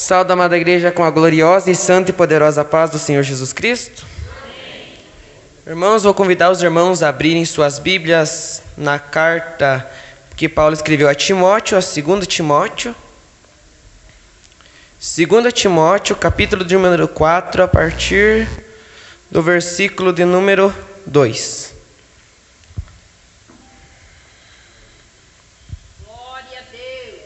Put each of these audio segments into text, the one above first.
Saúde, amada igreja, com a gloriosa e santa e poderosa paz do Senhor Jesus Cristo. Amém. Irmãos, vou convidar os irmãos a abrirem suas Bíblias na carta que Paulo escreveu a Timóteo, a 2 Timóteo. 2 Timóteo, capítulo de número 4, a partir do versículo de número 2. Glória a Deus.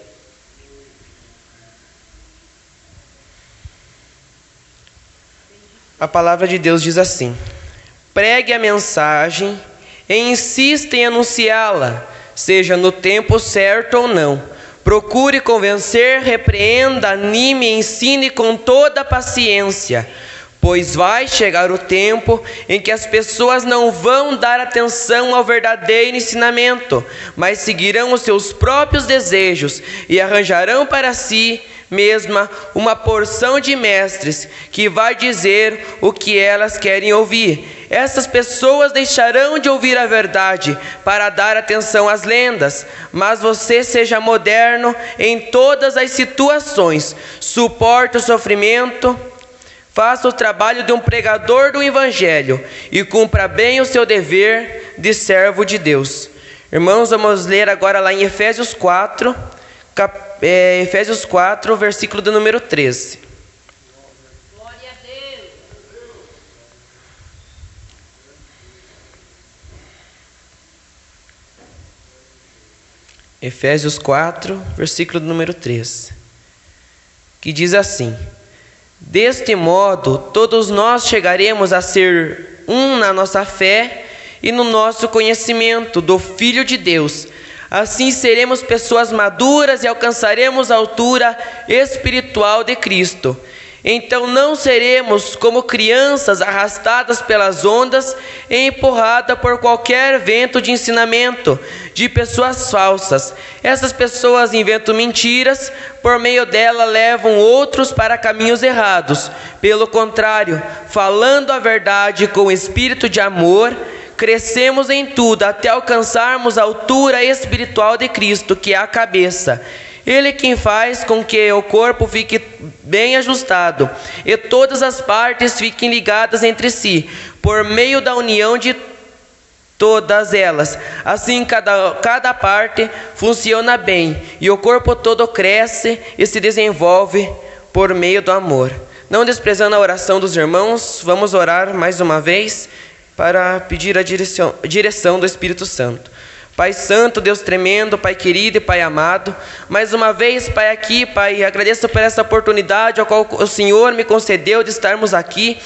A palavra de Deus diz assim: pregue a mensagem e insista em anunciá-la, seja no tempo certo ou não. Procure convencer, repreenda, anime e ensine com toda a paciência, pois vai chegar o tempo em que as pessoas não vão dar atenção ao verdadeiro ensinamento, mas seguirão os seus próprios desejos e arranjarão para si mesma uma porção de mestres que vai dizer o que elas querem ouvir. Essas pessoas deixarão de ouvir a verdade para dar atenção às lendas. Mas você seja moderno em todas as situações, suporte o sofrimento, faça o trabalho de um pregador do Evangelho e cumpra bem o seu dever de servo de Deus. Irmãos, vamos ler agora lá em Efésios 4, versículo do número 13. Glória a Deus. Efésios 4, versículo do número 13, que diz assim: deste modo, todos nós chegaremos a ser um na nossa fé e no nosso conhecimento do Filho de Deus. Assim seremos pessoas maduras e alcançaremos a altura espiritual de Cristo. Então não seremos como crianças arrastadas pelas ondas e empurradas por qualquer vento de ensinamento de pessoas falsas. Essas pessoas inventam mentiras, por meio dela levam outros para caminhos errados. Pelo contrário, falando a verdade com espírito de amor, crescemos em tudo até alcançarmos a altura espiritual de Cristo, que é a cabeça. Ele quem faz com que o corpo fique bem ajustado e todas as partes fiquem ligadas entre si, por meio da união de todas elas. Assim cada parte funciona bem e o corpo todo cresce e se desenvolve por meio do amor. Não desprezando a oração dos irmãos, vamos orar mais uma vez para pedir a direção do Espírito Santo. Pai Santo, Deus tremendo, Pai querido e Pai amado, mais uma vez, Pai, aqui, Pai, agradeço por essa oportunidade a qual o Senhor me concedeu de estarmos aqui,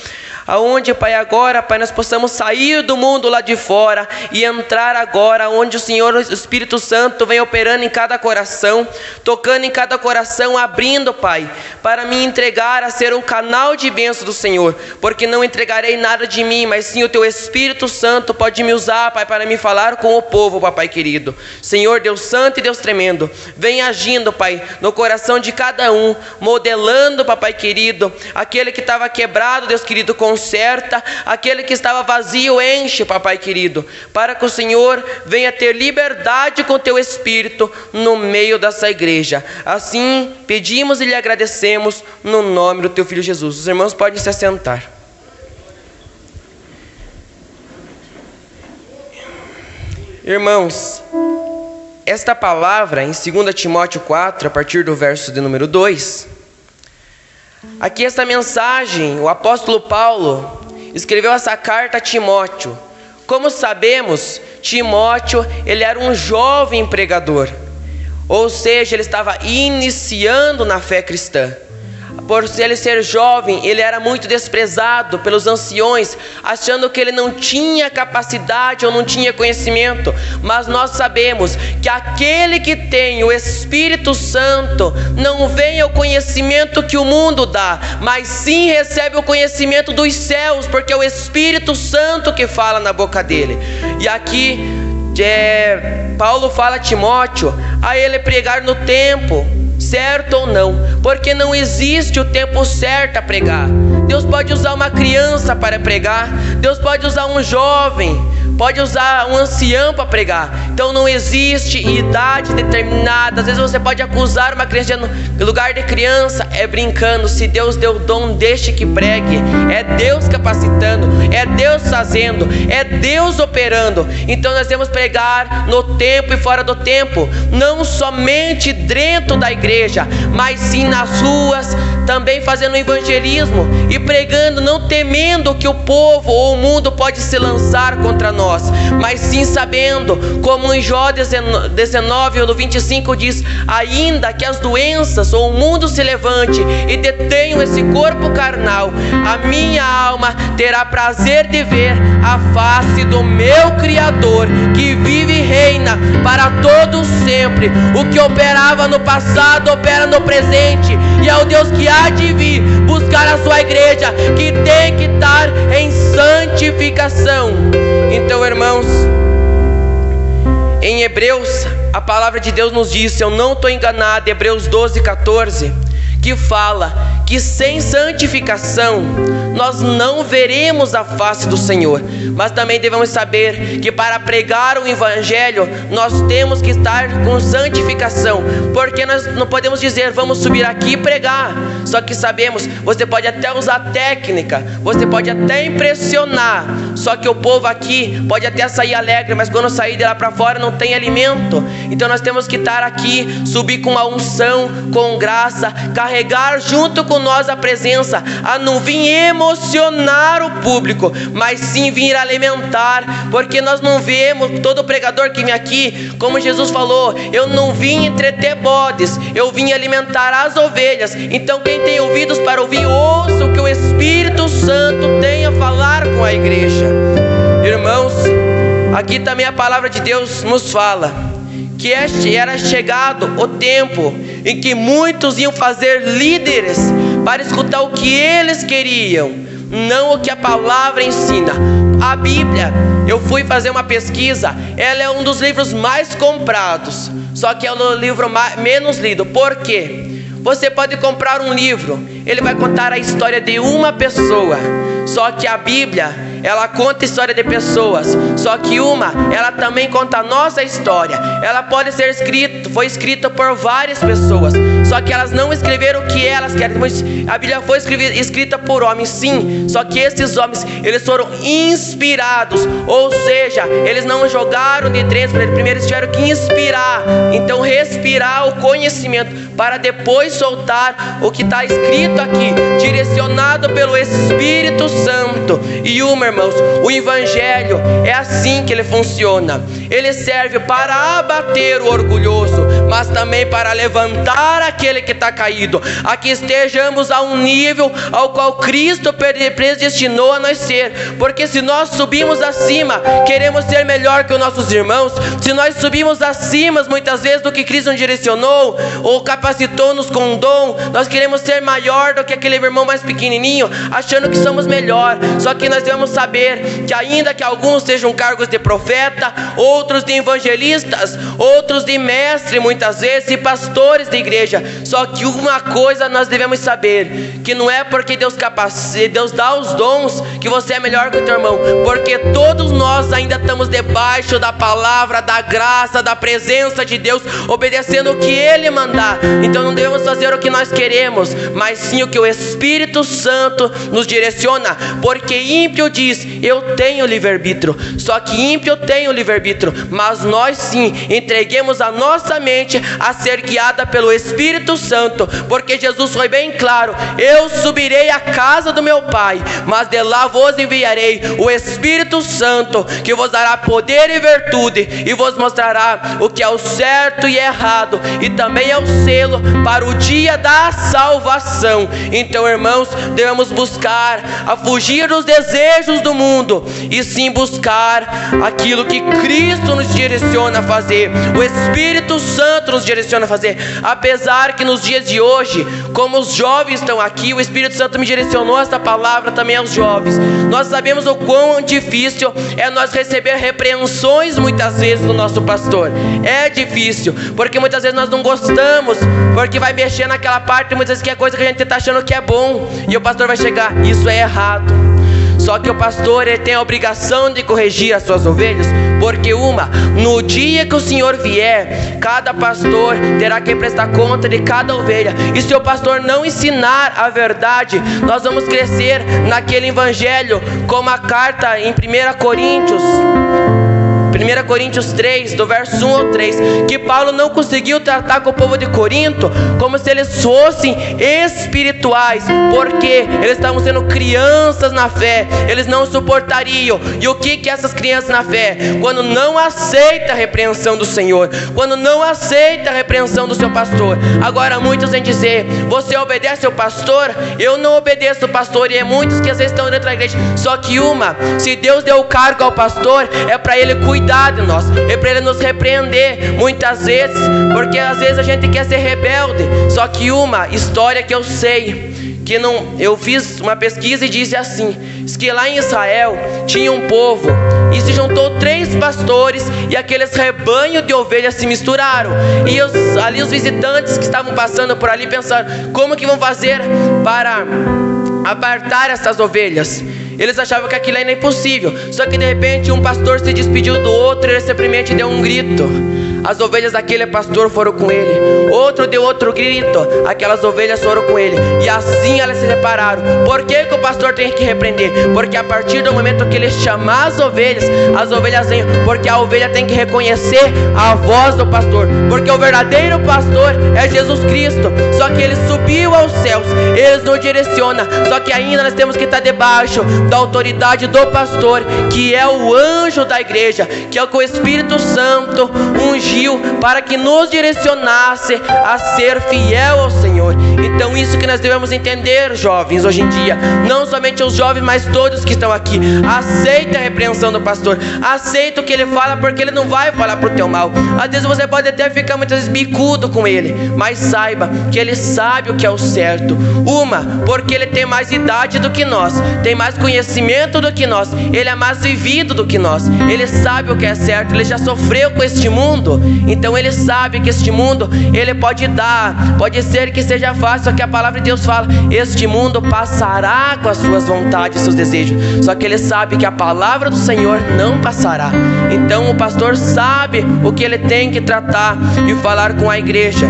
aonde, Pai, agora, Pai, nós possamos sair do mundo lá de fora e entrar agora onde o Senhor, o Espírito Santo, vem operando em cada coração, tocando em cada coração, abrindo, Pai, para me entregar a ser um canal de bênção do Senhor, porque não entregarei nada de mim, mas sim o Teu Espírito Santo pode me usar, Pai, para me falar com o povo, Papai querido. Senhor, Deus Santo e Deus tremendo, vem agindo, Pai, no coração de cada um, modelando, Papai querido, aquele que estava quebrado, Deus querido, conserta, aquele que estava vazio, enche, Papai querido, para que o Senhor venha ter liberdade com Teu Espírito no meio dessa igreja. Assim, pedimos e lhe agradecemos no nome do Teu Filho Jesus. Os irmãos podem se assentar. Irmãos, esta palavra em 2 Timóteo 4, a partir do verso de número 2, aqui esta mensagem, o apóstolo Paulo escreveu essa carta a Timóteo. Como sabemos, Timóteo, ele era um jovem pregador, ou seja, ele estava iniciando na fé cristã. Por ele ser jovem, ele era muito desprezado pelos anciões, achando que ele não tinha capacidade ou não tinha conhecimento. Mas nós sabemos que aquele que tem o Espírito Santo não vem ao conhecimento que o mundo dá, mas sim recebe o conhecimento dos céus, porque é o Espírito Santo que fala na boca dele. E aqui Paulo fala a Timóteo a ele pregar no tempo certo ou não, porque não existe o tempo certo a pregar. Deus pode usar uma criança para pregar, Deus pode usar um jovem, pode usar um ancião para pregar. Então não existe idade determinada. Às vezes você pode acusar uma criança no lugar de criança, é brincando. Se Deus deu dom, deixe que pregue. É Deus capacitando, é Deus fazendo, é Deus operando. Então nós temos que pregar no tempo e fora do tempo, não somente dentro da igreja, mas sim nas ruas, também fazendo evangelismo e pregando, não temendo que o povo ou o mundo pode se lançar contra nós, mas sim sabendo, como em Jó 19, no 25 diz: ainda que as doenças ou o mundo se levante e detenham esse corpo carnal, a minha alma terá prazer de ver a face do meu Criador, que vive e reina para todos sempre. O que operava no passado opera no presente, e é o Deus que há de vir buscar a sua igreja, que tem que estar em santificação. Então, irmãos, em Hebreus, a palavra de Deus nos diz, se eu não estou enganado, Hebreus 12:14, que fala que sem santificação nós não veremos a face do Senhor. Mas também devemos saber que para pregar o evangelho nós temos que estar com santificação, porque nós não podemos dizer vamos subir aqui e pregar. Só que sabemos, você pode até usar técnica, você pode até impressionar, só que o povo aqui pode até sair alegre, mas quando sair de lá para fora não tem alimento. Então nós temos que estar aqui, subir com a unção, com graça, carregar junto com nós a presença, a não vir emocionar o público, mas sim vir alimentar, porque nós não vemos todo pregador que vem aqui, como Jesus falou, eu não vim entreter bodes, eu vim alimentar as ovelhas. Então quem tem ouvidos para ouvir, ouça o que o Espírito Santo tem a falar com a igreja. Irmãos, aqui também a palavra de Deus nos fala que era chegado o tempo em que muitos iam fazer líderes para escutar o que eles queriam, não o que a palavra ensina. A Bíblia, eu fui fazer uma pesquisa, ela é um dos livros mais comprados, só que é o livro menos lido. Por quê? Você pode comprar um livro, ele vai contar a história de uma pessoa, só que a Bíblia, ela conta a história de pessoas, só que ela também conta a nossa história. Ela pode ser foi escrita por várias pessoas, só que elas não escreveram o que elas querem. A Bíblia foi escrita por homens, sim, só que esses homens, eles foram inspirados, ou seja, eles não jogaram de trens para eles, primeiro eles tiveram que inspirar, então respirar o conhecimento, para depois soltar o que está escrito aqui, direcionado pelo Espírito Santo. E irmãos, o evangelho é assim que ele funciona. Ele serve para abater o orgulhoso, mas também para levantar aquele que está caído, a que estejamos a um nível ao qual Cristo predestinou a nós ser. Porque se nós subimos acima, queremos ser melhor que os nossos irmãos. Se nós subimos acima muitas vezes do que Cristo nos direcionou ou capacitou-nos com um dom, nós queremos ser maior do que aquele irmão mais pequenininho, achando que somos melhor. Só que nós devemos saber que ainda que alguns sejam cargos de profeta, outros de evangelistas, outros de mestre muitas vezes, e pastores de igreja, só que uma coisa nós devemos saber, que não é porque Deus dá os dons que você é melhor que o teu irmão, porque todos nós ainda estamos debaixo da palavra, da graça, da presença de Deus, obedecendo o que Ele mandar. Então não devemos fazer o que nós queremos, mas sim o que o Espírito Santo nos direciona, porque ímpio diz, eu tenho livre-arbítrio, só que ímpio tem o livre-arbítrio, mas nós sim entreguemos a nossa mente a ser guiada pelo Espírito Santo, porque Jesus foi bem claro, eu subirei à casa do meu Pai, mas de lá vos enviarei o Espírito Santo, que vos dará poder e virtude, e vos mostrará o que é o certo e errado, e também é o selo para o dia da salvação. Então, irmãos, devemos buscar a fugir dos desejos do mundo, e sim buscar aquilo que Cristo nos direciona a fazer, o Espírito Santo nos direciona a fazer. Apesar que nos dias de hoje, como os jovens estão aqui, o Espírito Santo me direcionou esta palavra também aos jovens. Nós sabemos o quão difícil é nós receber repreensões muitas vezes do nosso pastor. É difícil, porque muitas vezes nós não gostamos, porque vai mexer naquela parte, muitas vezes que é coisa que a gente está achando que é bom, e o pastor vai chegar, isso é errado. Só que o pastor, ele tem a obrigação de corrigir as suas ovelhas, porque no dia que o Senhor vier, cada pastor terá que prestar conta de cada ovelha. E se o pastor não ensinar a verdade, nós vamos crescer naquele evangelho, como a carta em 1 Coríntios 3, do verso 1 ao 3, que Paulo não conseguiu tratar com o povo de Corinto como se eles fossem espirituais, porque eles estavam sendo crianças na fé, eles não suportariam. E o que essas crianças na fé? Quando não aceita a repreensão do Senhor, quando não aceita a repreensão do seu pastor. Agora muitos vêm dizer: você obedece ao pastor? Eu não obedeço ao pastor. E é muitos que às vezes estão dentro da igreja. Só que se Deus deu o cargo ao pastor, é para ele cuidar de nós, é para ele nos repreender muitas vezes, porque às vezes a gente quer ser rebelde. Só que uma história que eu sei, eu fiz uma pesquisa e disse assim, que lá em Israel tinha um povo e se juntou 3 pastores, e aqueles rebanhos de ovelhas se misturaram, e os visitantes que estavam passando por ali pensaram: como que vão fazer para apartar essas ovelhas? Eles achavam que aquilo era impossível. Só que de repente um pastor se despediu do outro e ele simplesmente deu um grito. As ovelhas daquele pastor foram com ele. Outro deu outro grito. Aquelas ovelhas foram com ele. E assim elas se separaram. Por que o pastor tem que repreender? Porque a partir do momento que ele chamar as ovelhas vêm. Porque a ovelha tem que reconhecer a voz do pastor. Porque o verdadeiro pastor é Jesus Cristo. Só que ele subiu aos céus, ele nos direciona. Só que ainda nós temos que estar debaixo da autoridade do pastor, que é o anjo da igreja, que é o que o Espírito Santo ungiu para que nos direcionasse a ser fiel ao Senhor. Então isso que nós devemos entender, jovens, hoje em dia. Não somente os jovens, mas todos que estão aqui. Aceita a repreensão do pastor, aceita o que ele fala, porque ele não vai falar pro teu mal. Às vezes você pode até ficar muitas vezes bicudo com ele, mas saiba que ele sabe o que é o certo. Porque ele tem mais idade do que nós, tem mais conhecimento do que nós, ele é mais vivido do que nós, ele sabe o que é certo, ele já sofreu com este mundo. Então ele sabe que este mundo, ele pode ser que seja fácil, só que a palavra de Deus fala: este mundo passará com as suas vontades, seus desejos. Só que ele sabe que a palavra do Senhor não passará. Então o pastor sabe o que ele tem que tratar e falar com a igreja.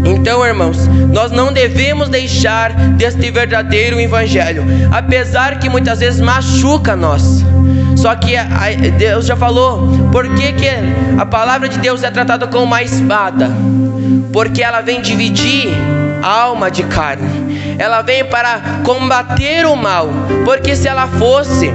Então, irmãos, nós não devemos deixar deste verdadeiro evangelho, apesar que muitas vezes machuca nós. Só que Deus já falou. Por que a palavra de Deus é tratada como uma espada? Porque ela vem dividir alma de carne. Ela vem para combater o mal. Porque se ela fosse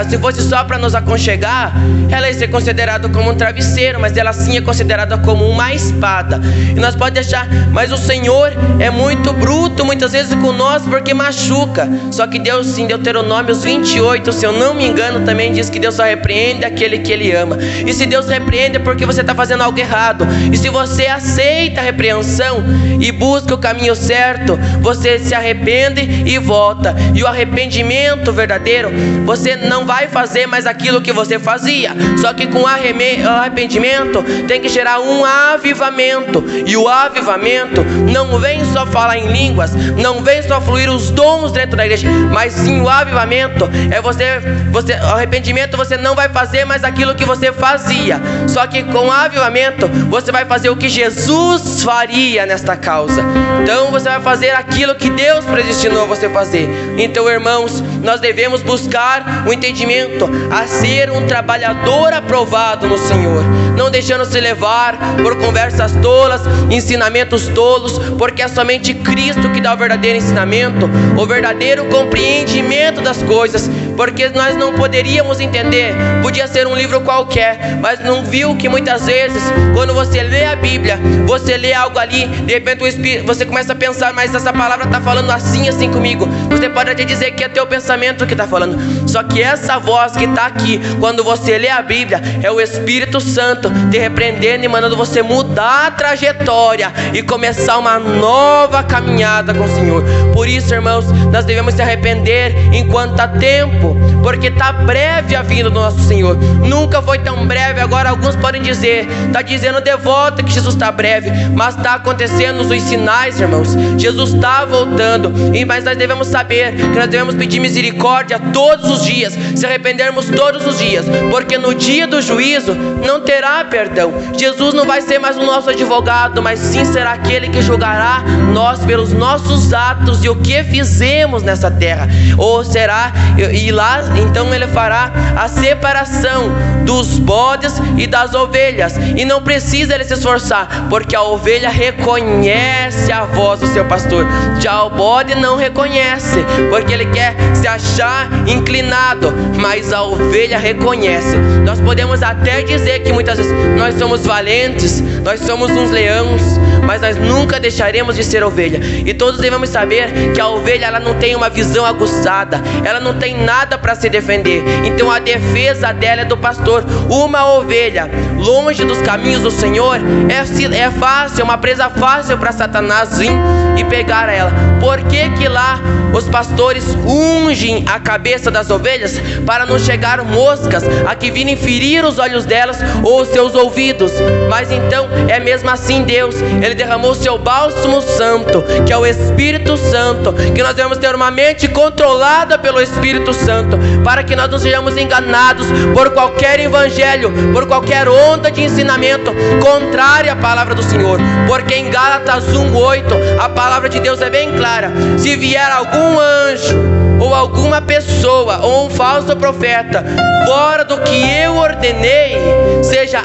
se fosse só para nos aconchegar, ela ia ser considerada como um travesseiro, mas ela sim é considerada como uma espada. E nós podemos deixar, mas o Senhor é muito bruto muitas vezes com nós, porque machuca. Só que Deus, em Deuteronômio 28, se eu não me engano, também diz que Deus só repreende aquele que Ele ama. E se Deus repreende é porque você está fazendo algo errado. E se você aceita a repreensão e busca o caminho certo, você se arrepende e volta. E o arrependimento verdadeiro, você não vai fazer mais aquilo que você fazia. Só que com arrependimento tem que gerar um avivamento. E o avivamento não vem só falar em línguas, não vem só fluir os dons dentro da igreja, mas sim o avivamento é o arrependimento, você não vai fazer mais aquilo que você fazia. Só que com o avivamento você vai fazer o que Jesus faria nesta causa. Então você vai fazer aquilo que Deus predestinou você fazer. Então, irmãos, nós devemos buscar o entendimento a ser um trabalhador aprovado no Senhor, não deixando se levar por conversas tolas, ensinamentos tolos, porque é somente Cristo que dá o verdadeiro ensinamento, o verdadeiro compreendimento das coisas. Porque nós não poderíamos entender, podia ser um livro qualquer, mas não viu que muitas vezes quando você lê a Bíblia, você lê algo ali, de repente o Espírito, você começa a pensar, mas essa palavra está falando assim comigo. Você pode até dizer que é teu pensamento que está falando, só que essa voz que está aqui, quando você lê a Bíblia, é o Espírito Santo te repreendendo e mandando você mudar a trajetória e começar uma nova caminhada com o Senhor. Por isso, irmãos, nós devemos se arrepender enquanto há tempo. tempo, porque está breve a vinda do nosso Senhor. Nunca foi tão breve. Agora alguns podem dizer, está dizendo de volta que Jesus está breve, mas está acontecendo os sinais, irmãos. Jesus está voltando, mas nós devemos saber que nós devemos pedir misericórdia todos os dias, se arrependermos todos os dias, porque no dia do juízo não terá perdão. Jesus não vai ser mais o nosso advogado, mas sim será aquele que julgará nós pelos nossos atos e o que fizemos nessa terra. Ou será, e lá então ele fará a separação dos bodes e das ovelhas, e não precisa ele se esforçar, porque a ovelha reconhece a voz do seu pastor. Já o bode não reconhece, porque ele quer se achar inclinado, mas a ovelha reconhece. Nós podemos até dizer que muitas vezes nós somos valentes, nós somos uns leões, mas nós nunca deixaremos de ser ovelha. E todos devemos saber que a ovelha, ela não tem uma visão aguçada, ela não tem nada para se defender. Então a defesa dela é do pastor. Uma ovelha longe dos caminhos do Senhor é fácil, é uma presa fácil para Satanás vir e pegar ela. Por que lá os pastores ungem a cabeça das ovelhas? Para não chegar moscas a que virem ferir os olhos delas ou os seus ouvidos. Mas então é mesmo assim Deus, ele derramou o seu bálsamo santo, que é o Espírito Santo, que nós devemos ter uma mente controlada pelo Espírito Santo, para que nós não sejamos enganados por qualquer evangelho, por qualquer onda de ensinamento contrária à palavra do Senhor. Porque em Gálatas 1:8 a palavra de Deus é bem clara: se vier algum anjo ou alguma pessoa ou um falso profeta fora do que eu ordenei, seja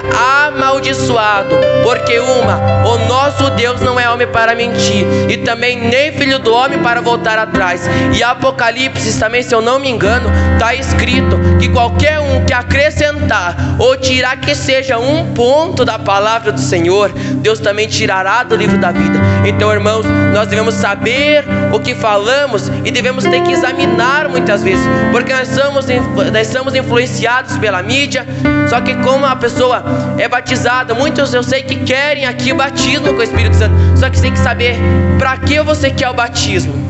amaldiçoado. Porque o nosso Deus não é homem para mentir, e também nem filho do homem para voltar atrás. E Apocalipse também, se eu não me engano, está escrito que qualquer um que acrescentar ou tirar que seja um ponto da palavra do Senhor, Deus também tirará do livro da vida. Então, irmãos, nós devemos saber o que falamos e devemos ter que examinar muitas vezes, porque nós somos influenciados pela mídia. Só que como a pessoa é batizada, muitos eu sei que querem aqui o batismo com o Espírito Santo. Só que você tem que saber para que você quer o batismo.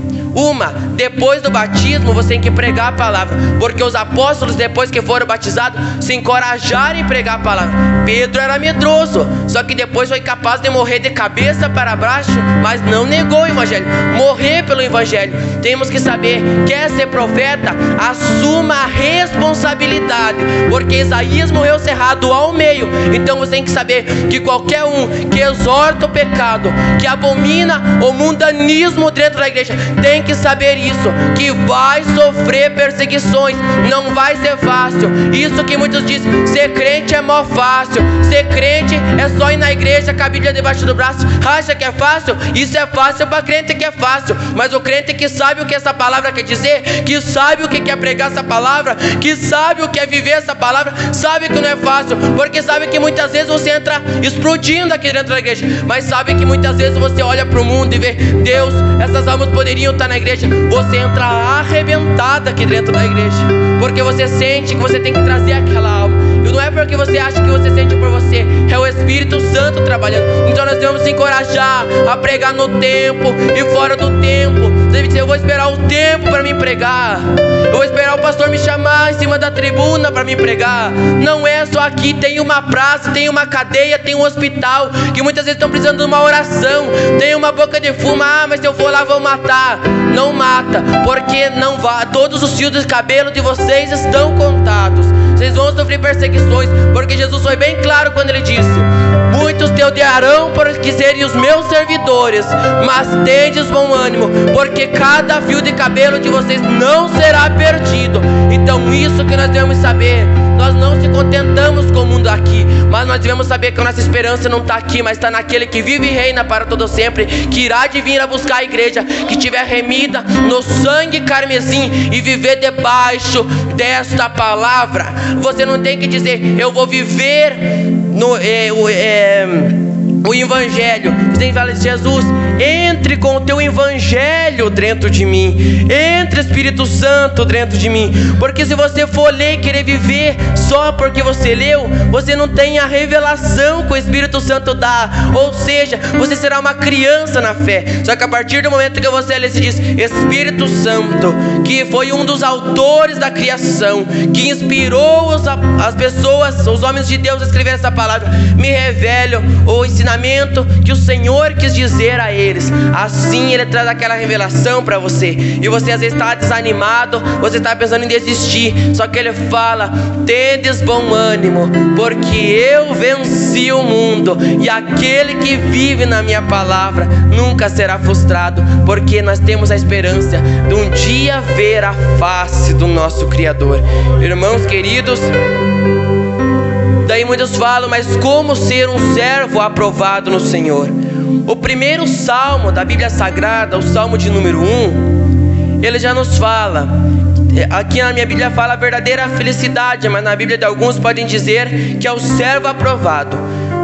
Depois do batismo você tem que pregar a palavra, porque os apóstolos, depois que foram batizados, se encorajaram em pregar a palavra. Pedro era medroso, só que depois foi capaz de morrer de cabeça para baixo, mas não negou o evangelho, morrer pelo evangelho. Temos que saber, quer ser profeta, assuma a responsabilidade, porque Isaías morreu cerrado ao meio. Então você tem que saber que qualquer um que exorta o pecado, que abomina o mundanismo dentro da igreja, tem que saber isso, que vai sofrer perseguições, não vai ser fácil. Isso que muitos dizem, ser crente é mó fácil, ser crente é só ir na igreja com a Bíblia debaixo do braço, acha que é fácil? Isso é fácil para crente que é fácil, mas o crente que sabe o que essa palavra quer dizer, que sabe o que é pregar essa palavra, que sabe o que é viver essa palavra, sabe que não é fácil, porque sabe que muitas vezes você entra explodindo aqui dentro da igreja, mas sabe que muitas vezes você olha para o mundo e vê, Deus, essas almas poderiam estar na igreja, você entra arrebentada aqui dentro da igreja, porque você sente que você tem que trazer aquela alma, e não é porque você acha que você sente por você, é o Espírito Santo trabalhando. Então nós devemos se encorajar a pregar no tempo e fora do tempo. Você diz, eu vou esperar o tempo para me pregar, eu vou esperar o pastor me chamar em cima da tribuna para me pregar. Não é só aqui, tem uma praça, tem uma cadeia, tem um hospital, que muitas vezes estão precisando de uma oração, tem uma boca de fumo, mas se eu for lá vão matar. Não mata, porque não vai, todos os fios de cabelo de vocês estão contados. Vocês vão sofrer perseguições, porque Jesus foi bem claro quando ele disse: muitos te odiarão por que serem os meus servidores, mas tendes bom ânimo, porque cada fio de cabelo de vocês não será perdido. Então isso que nós devemos saber, nós não se contentamos com o mundo aqui, mas nós devemos saber que a nossa esperança não está aqui, mas está naquele que vive e reina para todo sempre, que irá de vir a buscar a igreja que tiver remida no sangue carmesim e viver debaixo desta palavra. Você não tem que dizer, eu vou viver o o Evangelho. Você fala, Jesus, entre com o teu Evangelho dentro de mim, entre, Espírito Santo, dentro de mim. Porque se você for ler e querer viver só porque você leu, você não tem a revelação que o Espírito Santo dá. Ou seja, você será uma criança na fé. Só que a partir do momento que você lê, se diz, Espírito Santo, que foi um dos autores da criação, que inspirou as pessoas, os homens de Deus a escrever essa palavra, me revela o ensinamento que o Senhor quis dizer a eles. Assim Ele traz aquela revelação para você. E você às vezes está desanimado, você está pensando em desistir. Só que Ele fala, tendes bom ânimo, porque eu venci o mundo. E aquele que vive na minha palavra nunca será frustrado, porque nós temos a esperança de um dia ver a face do nosso Criador. Irmãos queridos, daí muitos falam, mas como ser um servo aprovado no Senhor? O primeiro salmo da Bíblia Sagrada, o salmo de número 1, ele já nos fala, aqui na minha Bíblia fala a verdadeira felicidade, mas na Bíblia de alguns podem dizer que é o servo aprovado.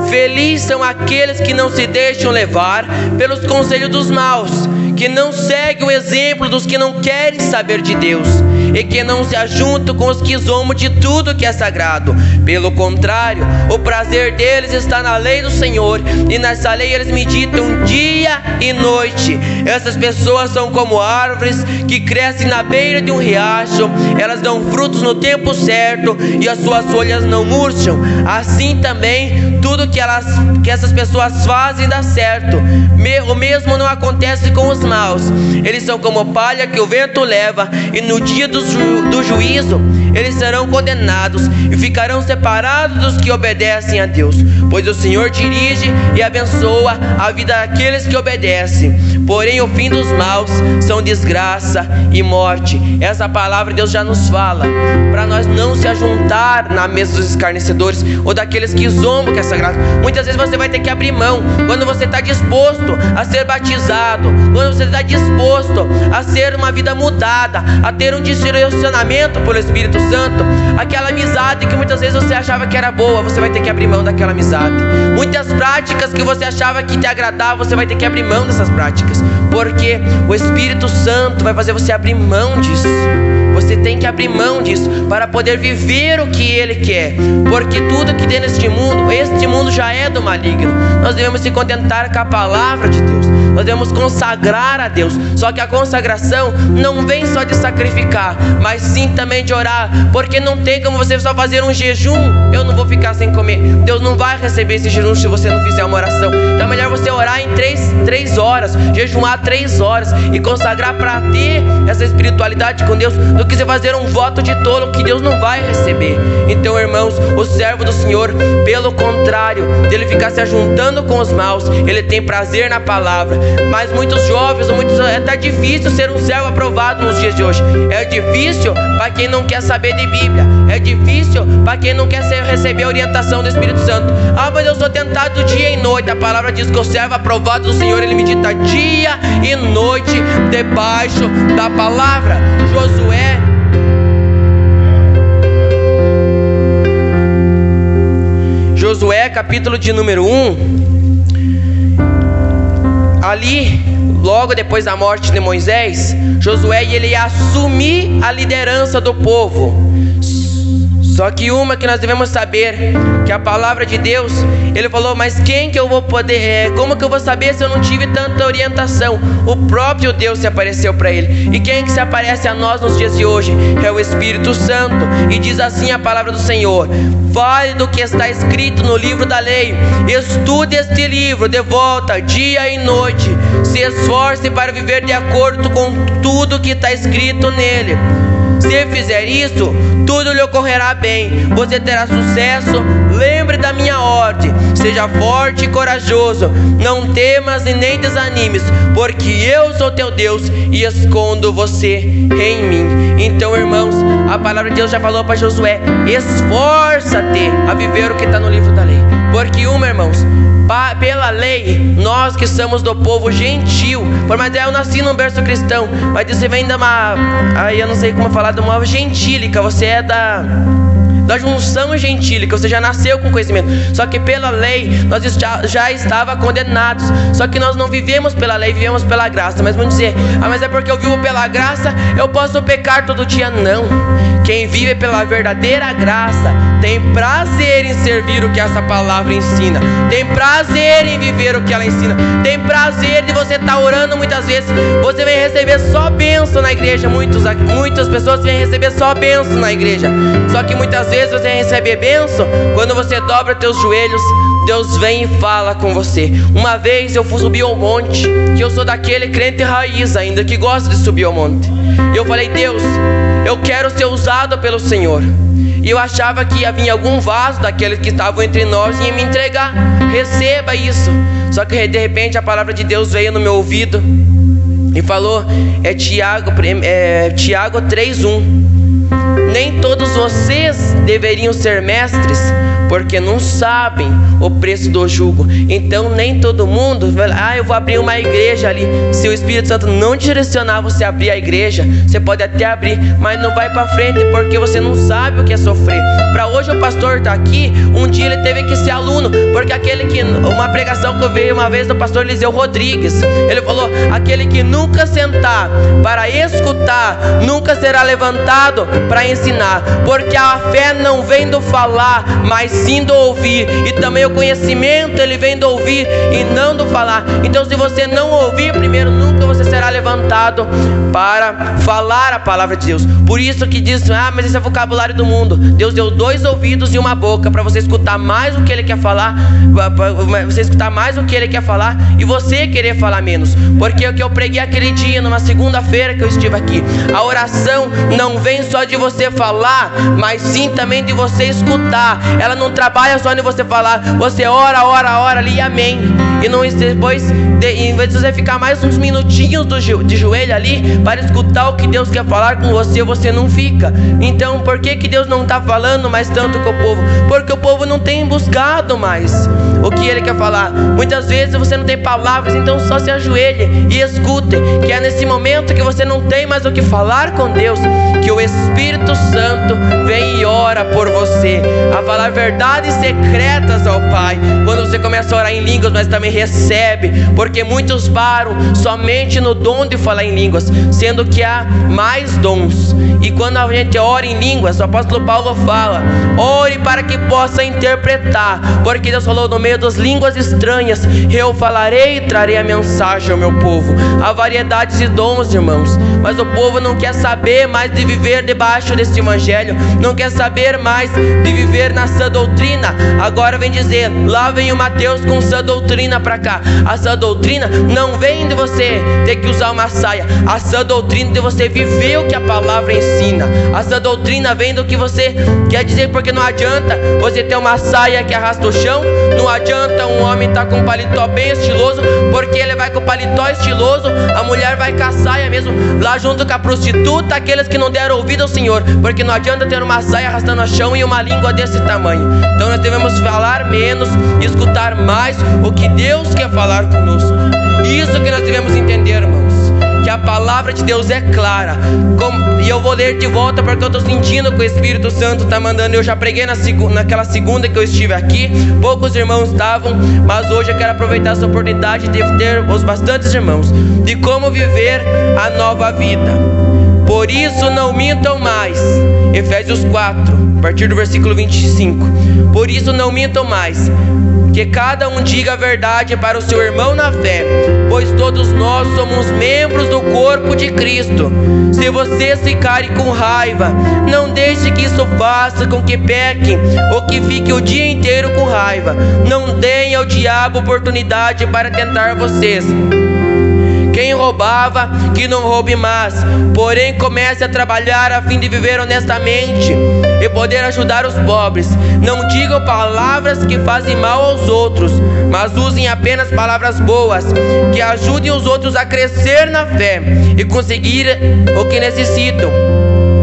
Felizes são aqueles que não se deixam levar pelos conselhos dos maus, que não seguem o exemplo dos que não querem saber de Deus, e que não se ajuntam com os que zombam de tudo que é sagrado. Pelo contrário, o prazer deles está na lei do Senhor, e nessa lei eles meditam dia e noite. Essas pessoas são como árvores que crescem na beira de um riacho. Elas dão frutos no tempo certo, e as suas folhas não murcham. Assim também tudo que essas pessoas fazem dá certo. O mesmo não acontece com os maus. Eles são como palha que o vento leva, e no dia do juízo eles serão condenados e ficarão separados dos que obedecem a Deus, pois o Senhor dirige e abençoa a vida daqueles que obedecem. Porém o fim dos maus são desgraça e morte. Essa palavra Deus já nos fala para nós não se ajuntar na mesa dos escarnecedores ou daqueles que zombam que é sagrado. Muitas vezes você vai ter que abrir mão. Quando você está disposto a ser batizado, quando você está disposto a ser uma vida mudada, a ter um direcionamento pelo Espírito Santo, aquela amizade que muitas vezes você achava que era boa, você vai ter que abrir mão daquela amizade. Muitas práticas que você achava que te agradava, você vai ter que abrir mão dessas práticas, porque o Espírito Santo vai fazer você abrir mão disso. Você tem que abrir mão disso para poder viver o que Ele quer, porque tudo que tem neste mundo, este mundo já é do maligno. Nós devemos se contentar com a palavra de Deus, nós devemos consagrar a Deus. Só que a consagração não vem só de sacrificar, mas sim também de orar, porque não tem como você só fazer um jejum. Eu não vou ficar sem comer. Deus não vai receber esse jejum se você não fizer uma oração. Então é melhor você orar em 3 horas, jejuar 3 horas e consagrar para ter essa espiritualidade com Deus, do que você fazer um voto de tolo que Deus não vai receber. Então, irmãos, o servo do Senhor, pelo contrário dele ficar se ajuntando com os maus, ele tem prazer na palavra. Mas muitos jovens, tá difícil ser um servo aprovado nos dias de hoje. É difícil para quem não quer saber de Bíblia, é difícil para quem não quer receber a orientação do Espírito Santo. Ah, mas eu sou tentado dia e noite. A palavra diz que o servo aprovado do Senhor, ele medita dia e noite debaixo da palavra. Josué capítulo de número 1. Ali, logo depois da morte de Moisés, Josué ele ia assumir a liderança do povo. Só que uma que nós devemos saber, que a palavra de Deus, ele falou, mas quem que eu vou poder, como que eu vou saber se eu não tive tanta orientação? O próprio Deus se apareceu para ele. E quem que se aparece a nós nos dias de hoje? É o Espírito Santo. E diz assim a palavra do Senhor: fale do que está escrito no livro da lei, estude este livro de volta dia e noite, se esforce para viver de acordo com tudo que está escrito nele. Se fizer isso, tudo lhe ocorrerá bem, você terá sucesso. Lembre da minha ordem, seja forte e corajoso, não temas e nem desanimes, porque eu sou teu Deus e escondo você em mim. Então, irmãos, a palavra de Deus já falou para Josué: esforça-te a viver o que está no livro da lei. Porque irmãos, pela lei, nós que somos do povo gentil, por mais eu nasci num berço cristão, mas você vem de uma, eu não sei como falar, de uma gentílica, você é da junção gentílica, você já nasceu com conhecimento. Só que pela lei nós já estava condenados. Só que nós não vivemos pela lei, vivemos pela graça. Mas vamos dizer, mas é porque eu vivo pela graça, eu posso pecar todo dia? Não. Quem vive pela verdadeira graça tem prazer em servir o que essa palavra ensina, tem prazer em viver o que ela ensina, tem prazer de você estar orando. Muitas vezes você vem receber só bênção na igreja. Muitas pessoas vêm receber só bênção na igreja. Só que muitas vezes você recebe bênção quando você dobra teus joelhos, Deus vem e fala com você. Uma vez eu fui subir ao monte, que eu sou daquele crente raiz ainda, que gosta de subir ao monte. E eu falei: Deus, eu quero ser usado pelo Senhor. E eu achava que ia vir algum vaso daqueles que estavam entre nós e ia me entregar. Receba isso. Só que de repente a palavra de Deus veio no meu ouvido e falou, Tiago 3:1. Nem todos vocês deveriam ser mestres, porque não sabem o preço do jugo. Então nem todo mundo eu vou abrir uma igreja ali. Se o Espírito Santo não direcionar você a abrir a igreja, você pode até abrir, mas não vai para frente, porque você não sabe o que é sofrer. Para hoje o pastor está aqui, um dia ele teve que ser aluno, porque uma pregação que eu vi uma vez do pastor Eliseu Rodrigues, ele falou: aquele que nunca sentar para escutar, nunca será levantado para ensinar, porque a fé não vem do falar, mas sim do ouvir. E também o conhecimento, ele vem do ouvir e não do falar. Então se você não ouvir primeiro, nunca você será levantado para falar a palavra de Deus. Por isso que diz, mas esse é o vocabulário do mundo. Deus deu 2 ouvidos e uma boca para você escutar mais o que ele quer falar, você escutar mais o que ele quer falar e você querer falar menos. Porque o que eu preguei aquele dia, numa segunda-feira que eu estive aqui, a oração não vem só de você falar, mas sim também de você escutar. Ela não trabalha só em você falar, você ora ali e amém. E não, depois, em vez de você ficar mais uns minutinhos de joelho ali para escutar o que Deus quer falar com você, você não fica. Então por que Deus não está falando mais tanto com o povo? Porque o povo não tem buscado mais o que ele quer falar. Muitas vezes você não tem palavras, então só se ajoelhe e escute, que é nesse momento que você não tem mais o que falar com Deus, que o Espírito Santo vem e ora por você, a falar verdades secretas ao Pai. Quando você começa a orar em línguas, mas também recebe, porque muitos param somente no dom de falar em línguas, sendo que há mais dons. E quando a gente ora em línguas, o apóstolo Paulo fala: ore para que possa interpretar, porque Deus falou: no meio das línguas estranhas eu falarei e trarei a mensagem ao meu povo. Há variedades de dons, irmãos, mas o povo não quer saber mais de viver debaixo deste evangelho, não quer saber mais de viver na sã doutrina. Agora vem dizer, lá vem o Mateus com sã doutrina para cá. A sã doutrina não vem de você ter que usar uma saia, a sã doutrina de você viver o que a palavra ensina. A sã doutrina vem do que você quer dizer, porque não adianta você ter uma saia que arrasta o chão, não adianta um homem estar com um paletó bem estiloso, porque ele vai com o paletó estiloso, a mulher vai com a saia mesmo, lá junto com a prostituta, aqueles que não deram ouvido ao Senhor, porque não adianta ter uma saia arrastando o chão e uma língua desse tamanho. Então nós devemos falar menos e escutar mais o que Deus quer falar conosco. Isso que nós devemos entender, irmãos, que a palavra de Deus é clara. E eu vou ler de volta, porque eu estou sentindo que o Espírito Santo está mandando. Eu já preguei naquela segunda que eu estive aqui, poucos irmãos estavam, mas hoje eu quero aproveitar essa oportunidade de ter os bastantes irmãos, de como viver a nova vida. Por isso não mintam mais. Efésios 4, a partir do versículo 25. Por isso não mintam mais, que cada um diga a verdade para o seu irmão na fé, pois todos nós somos membros do corpo de Cristo. Se vocês ficarem com raiva, não deixe que isso faça com que pequem, ou que fique o dia inteiro com raiva. Não deem ao diabo oportunidade para tentar vocês. Quem roubava, que não roube mais, porém comece a trabalhar a fim de viver honestamente e poder ajudar os pobres. Não digam palavras que fazem mal aos outros, mas usem apenas palavras boas, que ajudem os outros a crescer na fé e conseguir o que necessitam.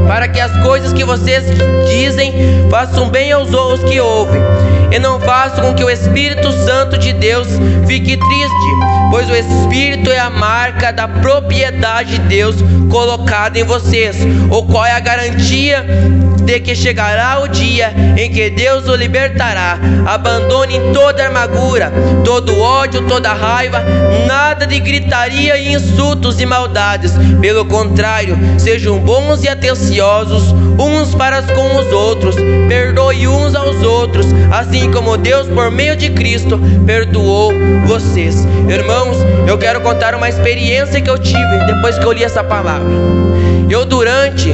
para que as coisas que vocês dizem façam bem aos que ouvem, e não façam com que o Espírito Santo de Deus fique triste, pois o Espírito é a marca da propriedade de Deus colocada em vocês, o qual é a garantia de que chegará o dia em que Deus o libertará. Abandonem toda amargura, todo ódio, toda raiva, nada de gritaria e insultos e maldades. Pelo contrário, sejam bons e atenciosos uns para com os outros, perdoe uns aos outros, assim como Deus, por meio de Cristo, perdoou vocês. Irmãos, eu quero contar uma experiência que eu tive depois que eu li essa palavra. Eu, durante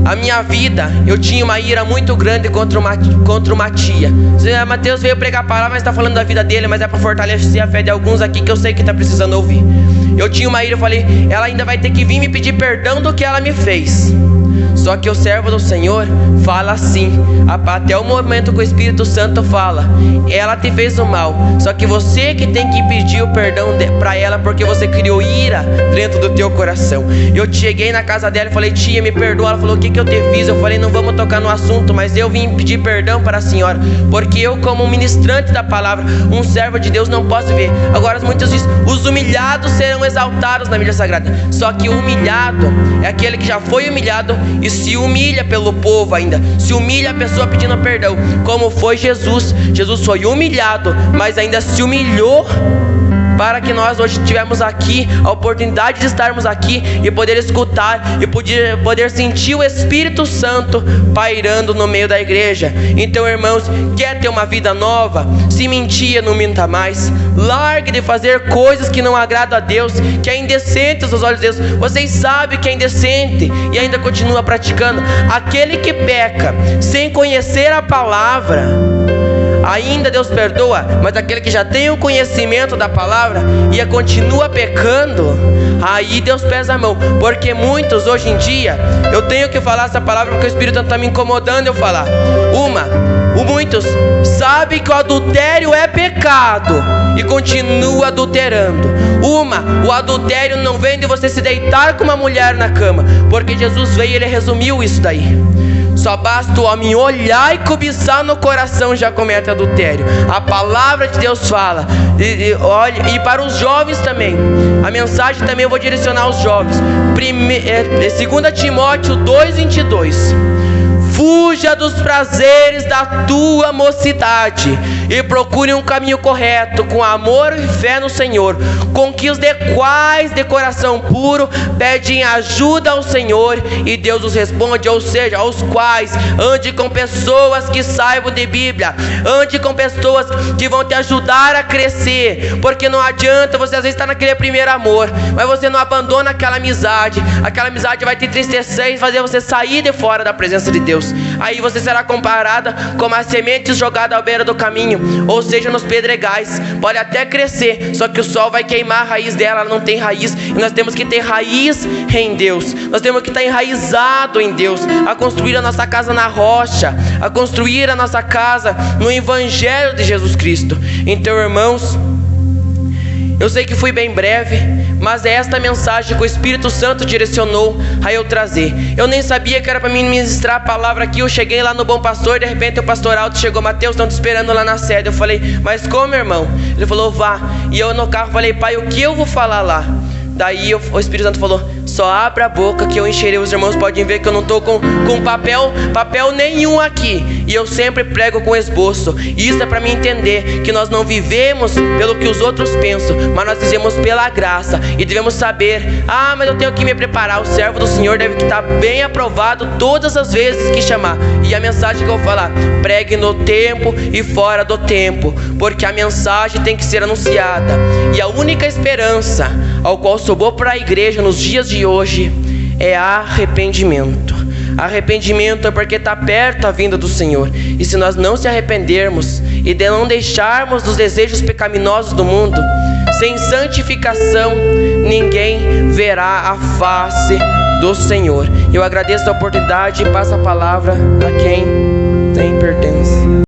a minha vida, eu tinha uma ira muito grande contra uma tia. Mateus veio pregar a palavra, mas está falando da vida dele, mas é para fortalecer a fé de alguns aqui que eu sei que está precisando ouvir. Eu tinha uma ira, eu falei, ela ainda vai ter que vir me pedir perdão do que ela me fez. Só que o servo do Senhor fala assim, até o momento que o Espírito Santo fala, ela te fez o mal, só que você que tem que pedir o perdão para ela, porque você criou ira dentro do teu coração. Eu cheguei na casa dela e falei, tia, me perdoa. Ela falou, o que eu te fiz? Eu falei, não vamos tocar no assunto, mas eu vim pedir perdão para a senhora, porque eu, como um ministrante da palavra, um servo de Deus, não posso ver. Agora muitos dizem, os humilhados serão exaltados na mídia sagrada. Só que o humilhado é aquele que já foi humilhado e se humilha pelo povo ainda, se humilha a pessoa pedindo perdão, como foi Jesus. Jesus foi humilhado, mas ainda se humilhou para que nós hoje tivemos aqui a oportunidade de estarmos aqui e poder escutar e poder sentir o Espírito Santo pairando no meio da igreja. Então, irmãos, quer ter uma vida nova? Se mentir, não minta mais. Largue de fazer coisas que não agradam a Deus, que é indecente aos olhos de Deus. Vocês sabem que é indecente e ainda continua praticando. Aquele que peca sem conhecer a palavra, ainda Deus perdoa, mas aquele que já tem o conhecimento da palavra e continua pecando, aí Deus pesa a mão. Porque muitos hoje em dia, eu tenho que falar essa palavra porque o Espírito Santo está me incomodando eu falar. Muitos sabem que o adultério é pecado e continua adulterando. O adultério não vem de você se deitar com uma mulher na cama, porque Jesus veio e ele resumiu isso daí. Só basta o homem olhar e cobiçar no coração, já comete adultério. A palavra de Deus fala. E para os jovens também, a mensagem também eu vou direcionar aos jovens. 2 Timóteo 2:22. Fuja dos prazeres da tua mocidade e procure um caminho correto, com amor e fé no Senhor, com que os quais de coração puro pedem ajuda ao Senhor e Deus os responde. Ou seja, aos quais ande com pessoas que saibam de Bíblia, ande com pessoas que vão te ajudar a crescer, porque não adianta você às vezes estar naquele primeiro amor, mas você não abandona aquela amizade vai te entristecer e fazer você sair de fora da presença de Deus. Aí você será comparada como as sementes jogadas à beira do caminho, ou seja, nos pedregais. Pode até crescer, só que o sol vai queimar a raiz dela, ela não tem raiz. E nós temos que ter raiz em Deus, nós temos que estar enraizado em Deus, a construir a nossa casa na rocha, a construir a nossa casa no Evangelho de Jesus Cristo. Então, irmãos, eu sei que fui bem breve, mas é esta mensagem que o Espírito Santo direcionou a eu trazer. Eu nem sabia que era para mim ministrar a palavra aqui. Eu cheguei lá no Bom Pastor, de repente o pastor Alto chegou, Mateus, estão te esperando lá na sede. Eu falei, mas como, irmão? Ele falou, vá. E eu no carro falei, pai, o que eu vou falar lá? Daí o Espírito Santo falou, só abra a boca que eu encherei. Os irmãos podem ver que eu não estou com papel nenhum aqui, e eu sempre prego com esboço. Isso é para mim entender que nós não vivemos pelo que os outros pensam, mas nós vivemos pela graça. E devemos saber, mas eu tenho que me preparar. O servo do Senhor deve estar bem aprovado todas as vezes que chamar. E a mensagem que eu vou falar, pregue no tempo e fora do tempo, porque a mensagem tem que ser anunciada. E a única esperança ao qual sobrou para a igreja nos dias de hoje é arrependimento. Arrependimento é porque está perto a vinda do Senhor. E se nós não se arrependermos e não deixarmos os desejos pecaminosos do mundo, sem santificação ninguém verá a face do Senhor. Eu agradeço a oportunidade e passo a palavra a quem tem pertence.